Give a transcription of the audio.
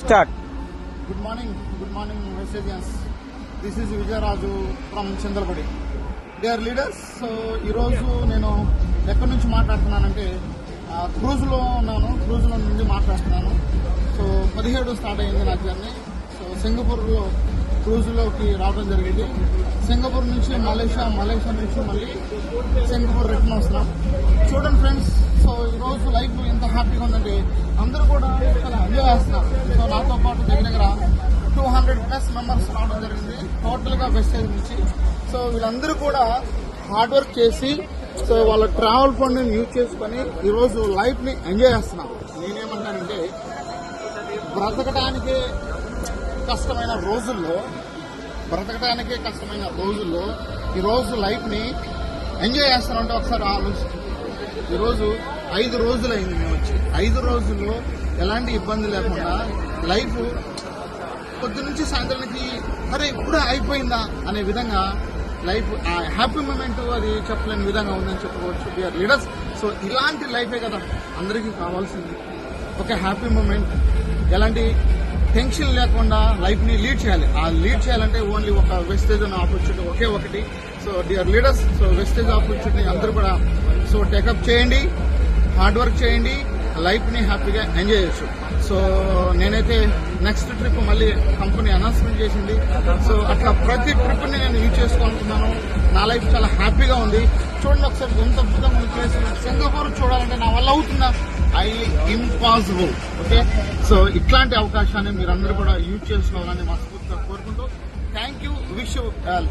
Start. Good morning, Vegetarians. This is Vijayaraju from Chandrapudi. Dear leaders, so ఈరోజు నేను ఎక్కడి నుంచి మాట్లాడుతున్నానంటే క్రూజ్లో ఉన్నాను. క్రూజ్లో నుండి మాట్లాడుతున్నాను. సో 17 స్టార్ట్ అయింది నా జర్నీ. సో సింగపూర్లో క్రూజ్లోకి రావడం జరిగింది. సింగపూర్ నుంచి మలేషియా నుంచి మళ్ళీ సింగపూర్ రిటర్న్ వస్తున్నాం. చూడండి ఫ్రెండ్స్, సో ఈరోజు లైఫ్ ఎంత హ్యాపీగా ఉందంటే అందరూ కూడా చాలా ఎంజాయ్ చేస్తున్నారు. సో నాతో పాటు దగ్గర 200+ మెంబర్స్ రావడం జరిగింది టోటల్గా వెస్టేజ్ నుంచి. సో వీళ్ళందరూ కూడా హార్డ్ వర్క్ చేసి సో వాళ్ళ ట్రావెల్ ఫండ్ని యూజ్ చేసుకొని ఈరోజు లైఫ్ని ఎంజాయ్ చేస్తున్నారు. నేనేమంటానంటే బ్రతకడానికే కష్టమైన రోజుల్లో ఈరోజు లైఫ్ని ఎంజాయ్ చేస్తానంటే ఒకసారి ఆలోచించండి. ఈరోజు 5 రోజులు అయింది మేము వచ్చి. 5 రోజుల్లో ఎలాంటి ఇబ్బంది లేకుండా లైఫ్ పొద్దునుంచి సాయంత్రానికి అరే ఇప్పుడే అయిపోయిందా అనే విధంగా లైఫ్ హ్యాపీ మూమెంట్ అది చెప్పలేని విధంగా ఉందని చెప్పుకోవచ్చు. We are leaders. సో ఇలాంటి లైఫే కదా అందరికీ కావాల్సింది. ఒక హ్యాపీ మూమెంట్, ఎలాంటి టెన్షన్ లేకుండా లైఫ్ని లీడ్ చేయాలి. ఆ లీడ్ చేయాలంటే ఓన్లీ ఒక వెస్టేజ్ అనే ఆపర్చునిటీ ఒకే ఒకటి. So dear leaders, so wastage opportunity అందరూ కూడా సో టేకప్ చేయండి, హార్డ్ వర్క్ చేయండి, లైఫ్ని హ్యాపీగా ఎంజాయ్ చేయొచ్చు. సో నేనైతే నెక్స్ట్ ట్రిప్ మళ్ళీ కంపెనీ అనౌన్స్మెంట్ చేసింది. సో అట్లా ప్రతి ట్రిప్ని నేను యూజ్ చేసుకోవాలనుకున్నాను. నా లైఫ్ చాలా హ్యాపీగా ఉంది. చూడండి ఒకసారి ఎంత అద్భుతంగా ప్లేస్. సింగపూర్ చూడాలంటే నా వల్ల అవుతుందా? ఇంపాసిబుల్. ఓకే, సో ఇట్లాంటి అవకాశాన్ని మీరందరూ కూడా యూజ్ చేసుకోవాలని మనస్ఫూర్తిగా కోరుకుంటూ thank you. Wish you all.